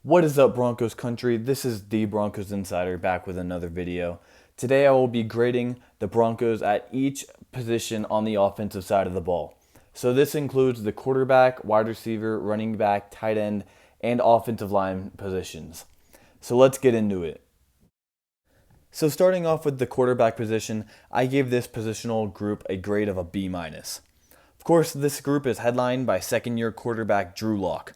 What is up, Broncos country? This is the Broncos Insider back with another video. Today I will be grading the Broncos at each position on the offensive side of the ball. So this includes the quarterback, wide receiver, running back, tight end, and offensive line positions. So let's get into it. So starting off with the quarterback position, I gave this positional group a grade of a B-. Of course, this group is headlined by second-year quarterback Drew Lock.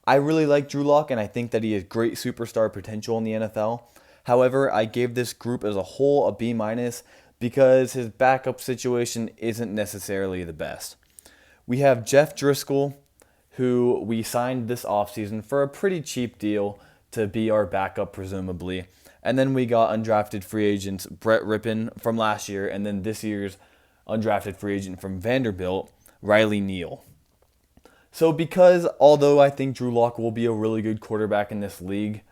I really like Drew Lock, and I think that he has great superstar potential in the NFL. However, I gave this group as a whole a B- because his backup situation isn't necessarily the best. We have Jeff Driscoll, who we signed this offseason for a pretty cheap deal to be our backup, presumably. And then we got undrafted free agents Brett Rippon from last year, and then this year's undrafted free agent from Vanderbilt, Riley Neal. So because although I think Drew Lock will be a really good quarterback in this league,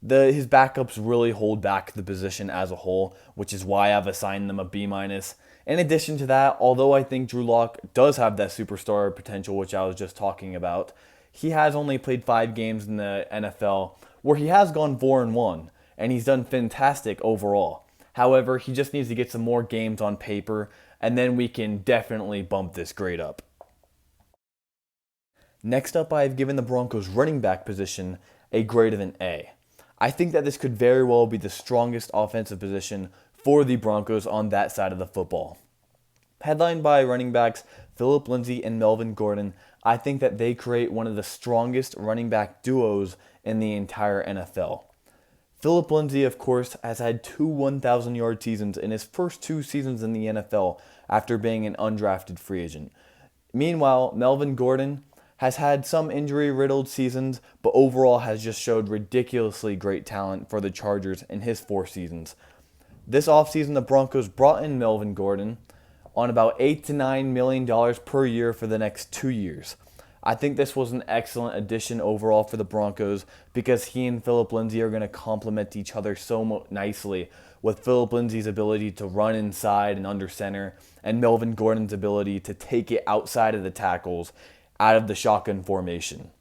his backups really hold back the position as a whole, which is why I've assigned them a B-. In addition to that, although I think Drew Lock does have that superstar potential, which I was just talking about, he has only played 5 games in the NFL where he has gone 4-1, and he's done fantastic overall. However, he just needs to get some more games on paper, and then we can definitely bump this grade up. Next up, I have given the Broncos running back position a grade of an A. I think that this could very well be the strongest offensive position for the Broncos on that side of the football. Headlined by running backs Phillip Lindsay and Melvin Gordon, I think that they create one of the strongest running back duos in the entire NFL. Phillip Lindsay, of course, has had 2 1,000-yard seasons in his first 2 seasons in the NFL after being an undrafted free agent. Meanwhile, Melvin Gordon has had some injury-riddled seasons, but overall has just showed ridiculously great talent for the Chargers in his 4 seasons. This offseason, the Broncos brought in Melvin Gordon on about $8 to $9 million per year for the next 2 years. I think this was an excellent addition overall for the Broncos because he and Phillip Lindsay are going to complement each other so nicely, with Phillip Lindsay's ability to run inside and under center, and Melvin Gordon's ability to take it outside of the tackles, out of the shotgun formation.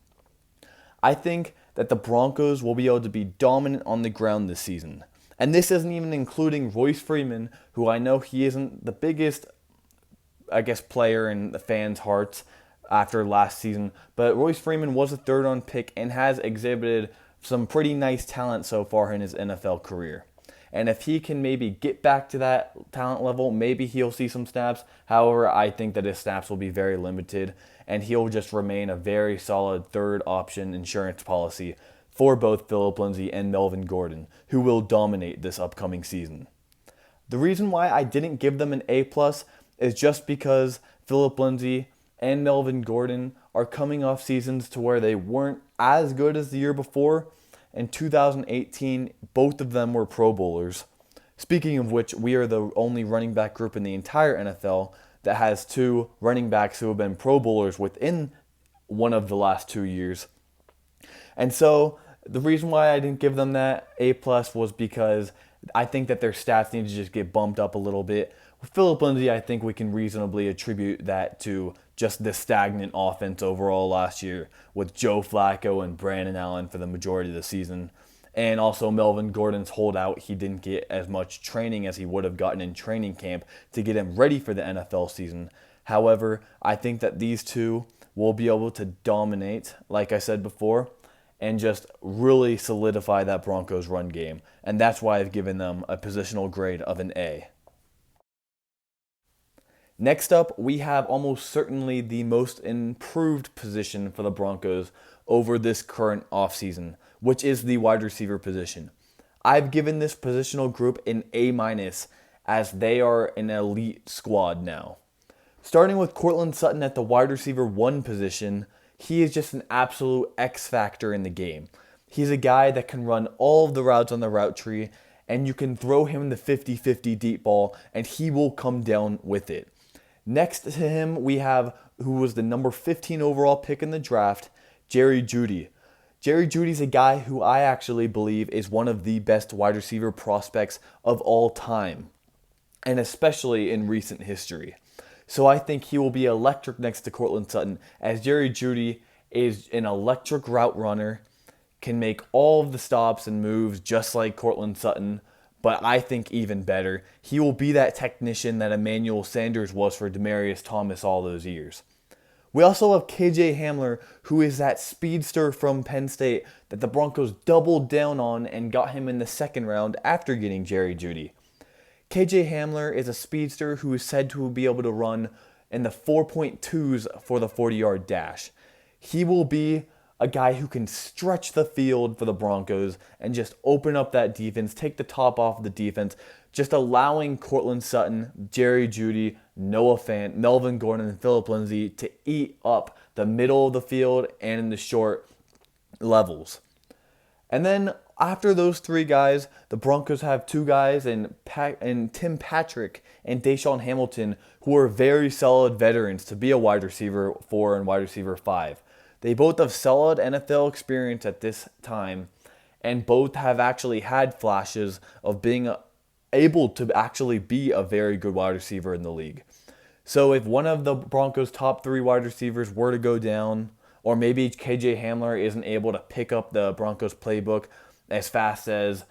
I think that the Broncos will be able to be dominant on the ground this season. And this isn't even including Royce Freeman, who I know he isn't the biggest, player in the fans' hearts after last season, but Royce Freeman was a third-round pick and has exhibited some pretty nice talent so far in his NFL career. And if he can maybe get back to that talent level, maybe he'll see some snaps. However, I think that his snaps will be very limited, and he'll just remain a very solid third option insurance policy for both Phillip Lindsay and Melvin Gordon, who will dominate this upcoming season. The reason why I didn't give them an A+ is just because Phillip Lindsay and Melvin Gordon are coming off seasons to where they weren't as good as the year before. In 2018, both of them were Pro Bowlers. Speaking of which, we are the only running back group in the entire NFL that has 2 running backs who have been Pro Bowlers within one of the last 2 years. And so the reason why I didn't give them that A+ was because I think that their stats need to just get bumped up a little bit. With Phillip Lindsay, I think we can reasonably attribute that to just the stagnant offense overall last year with Joe Flacco and Brandon Allen for the majority of the season. And also Melvin Gordon's holdout. He didn't get as much training as he would have gotten in training camp to get him ready for the NFL season. However, I think that these two will be able to dominate, like I said before, and just really solidify that Broncos run game. And that's why I've given them a positional grade of an A. Next up, we have almost certainly the most improved position for the Broncos over this current offseason, which is the wide receiver position. I've given this positional group an A- as they are an elite squad now. Starting with Courtland Sutton at the wide receiver 1 position, he is just an absolute X factor in the game. He's a guy that can run all of the routes on the route tree, and you can throw him the 50-50 deep ball, and he will come down with it. Next to him, we have, who was the number 15 overall pick in the draft, Jerry Jeudy. Jerry Jeudy's a guy who I actually believe is one of the best wide receiver prospects of all time, and especially in recent history. So I think he will be electric next to Courtland Sutton, as Jerry Jeudy is an electric route runner, can make all of the stops and moves just like Courtland Sutton, but I think even better. He will be that technician that Emmanuel Sanders was for Demaryius Thomas all those years. We also have KJ Hamler, who is that speedster from Penn State that the Broncos doubled down on and got him in the second round after getting Jerry Jeudy. KJ Hamler is a speedster who is said to be able to run in the 4.2s for the 40-yard dash. He will be a guy who can stretch the field for the Broncos and just open up that defense, take the top off of the defense, just allowing Courtland Sutton, Jerry Jeudy, Noah Fant, Melvin Gordon, and Phillip Lindsay to eat up the middle of the field and in the short levels. And then after those three guys, the Broncos have two guys in Tim Patrick and Deshaun Hamilton, who are very solid veterans to be a wide receiver 4 and wide receiver 5. They both have solid NFL experience at this time, and both have actually had flashes of being able to actually be a very good wide receiver in the league. So if one of the Broncos' top 3 wide receivers were to go down, or maybe KJ Hamler isn't able to pick up the Broncos playbook as fast as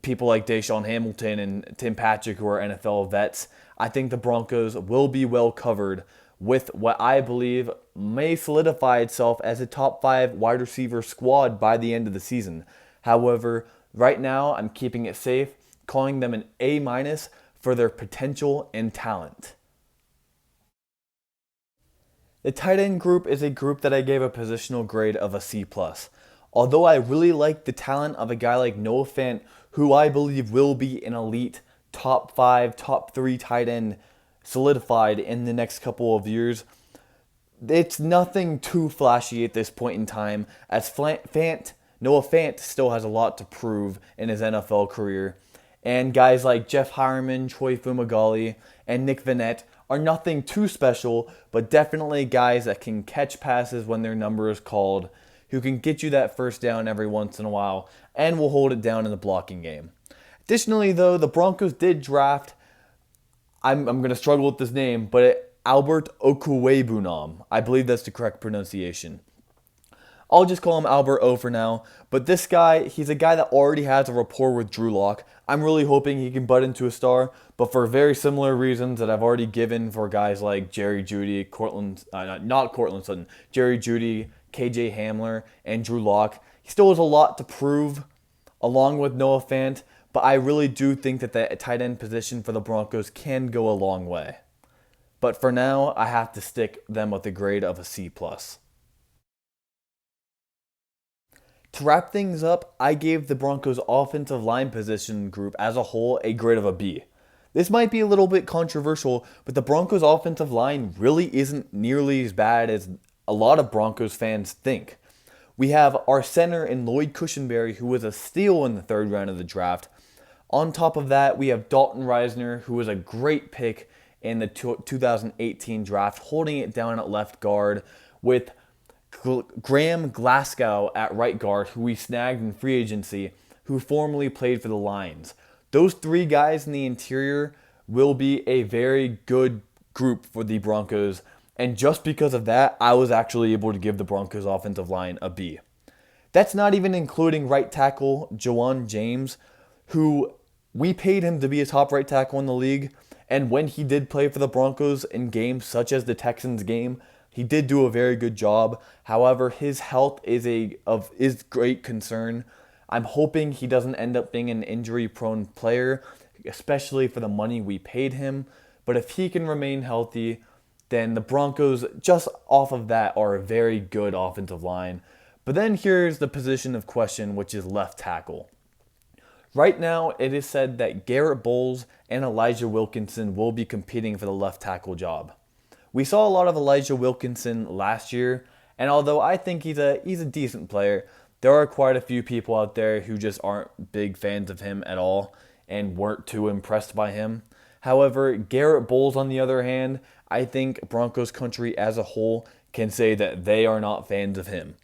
people like Deshaun Hamilton and Tim Patrick, who are NFL vets, I think the Broncos will be well covered with what I believe may solidify itself as a top 5 wide receiver squad by the end of the season. However, right now I'm keeping it safe, calling them an A- for their potential and talent. The tight end group is a group that I gave a positional grade of a C+. Although I really like the talent of a guy like Noah Fant, who I believe will be an elite top 5, top 3 tight end solidified in the next couple of years, it's nothing too flashy at this point in time, as Noah Fant still has a lot to prove in his NFL career. And guys like Jeff Hireman, Troy Fumagalli, and Nick Vannett are nothing too special, but definitely guys that can catch passes when their number is called, who can get you that first down every once in a while, and will hold it down in the blocking game. Additionally, though, the Broncos did draft, I'm going to struggle with this name, but Albert Okwuegbunam. I believe that's the correct pronunciation. I'll just call him Albert O for now. But this guy, he's a guy that already has a rapport with Drew Lock. I'm really hoping he can butt into a star, but for very similar reasons that I've already given for guys like Jerry Jeudy, not Courtland Sutton, Jerry Jeudy, KJ Hamler, and Drew Lock. He still has a lot to prove, along with Noah Fant, but I really do think that the tight end position for the Broncos can go a long way. But for now, I have to stick them with a grade of a C+. To wrap things up, I gave the Broncos' offensive line position group as a whole a grade of a B. This might be a little bit controversial, but the Broncos' offensive line really isn't nearly as bad as a lot of Broncos fans think. We have our center in Lloyd Cushenberry, who was a steal in the 3rd round of the draft. On top of that, we have Dalton Risner, who was a great pick in the 2018 draft, holding it down at left guard, with Graham Glasgow at right guard, who we snagged in free agency, who formerly played for the Lions. Those 3 guys in the interior will be a very good group for the Broncos, and just because of that, I was actually able to give the Broncos offensive line a B. That's not even including right tackle Jawan James, who we paid him to be a top right tackle in the league, and when he did play for the Broncos in games such as the Texans game, he did do a very good job. However, his health is great concern. I'm hoping he doesn't end up being an injury-prone player, especially for the money we paid him. But if he can remain healthy, then the Broncos, just off of that, are a very good offensive line. But then here's the position of question, which is left tackle. Right now, it is said that Garrett Bowles and Elijah Wilkinson will be competing for the left tackle job. We saw a lot of Elijah Wilkinson last year, and although I think he's a decent player, there are quite a few people out there who just aren't big fans of him at all and weren't too impressed by him. However, Garrett Bowles, on the other hand, I think Broncos country as a whole can say that they are not fans of him.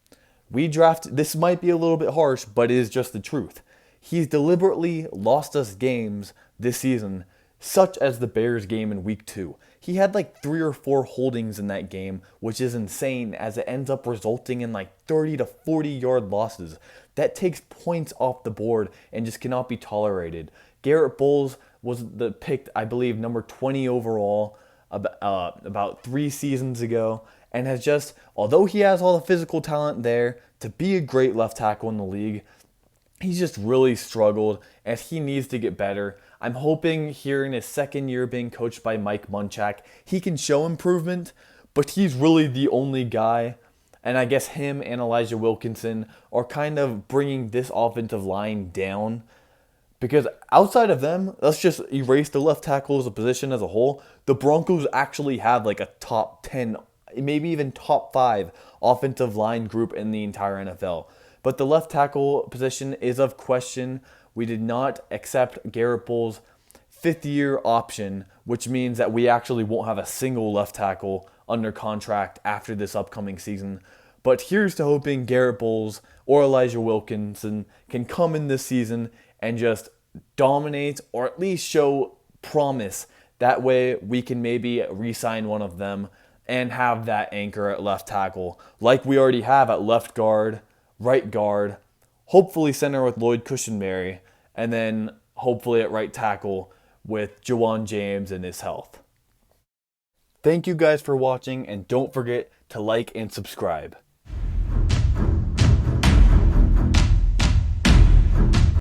This might be a little bit harsh, but it is just the truth. He's deliberately lost us games this season, such as the Bears game in week 2. He had like 3 or 4 holdings in that game, which is insane as it ends up resulting in like 30 to 40 yard losses. that takes points off the board and just cannot be tolerated. Garrett Bowles was the picked, I believe, number 20 overall about 3 seasons ago, and has just, although he has all the physical talent there to be a great left tackle in the league, he's just really struggled, and he needs to get better. I'm hoping here in his second year being coached by Mike Munchak, he can show improvement, but he's really the only guy. And I guess him and Elijah Wilkinson are kind of bringing this offensive line down. Because outside of them, let's just erase the left tackle as a position as a whole. The Broncos actually have like a top 10, maybe even top 5 offensive line group in the entire NFL. But the left tackle position is of question. We did not accept Garrett Bowles' 5th-year option, which means that we actually won't have a single left tackle under contract after this upcoming season. But here's to hoping Garrett Bowles or Elijah Wilkinson can come in this season and just dominate or at least show promise. That way we can maybe re-sign one of them and have that anchor at left tackle like we already have at left guard, right guard, hopefully center with Lloyd Cushenberry, and then hopefully at right tackle with Juwan James and his health. Thank you guys for watching, and don't forget to like and subscribe.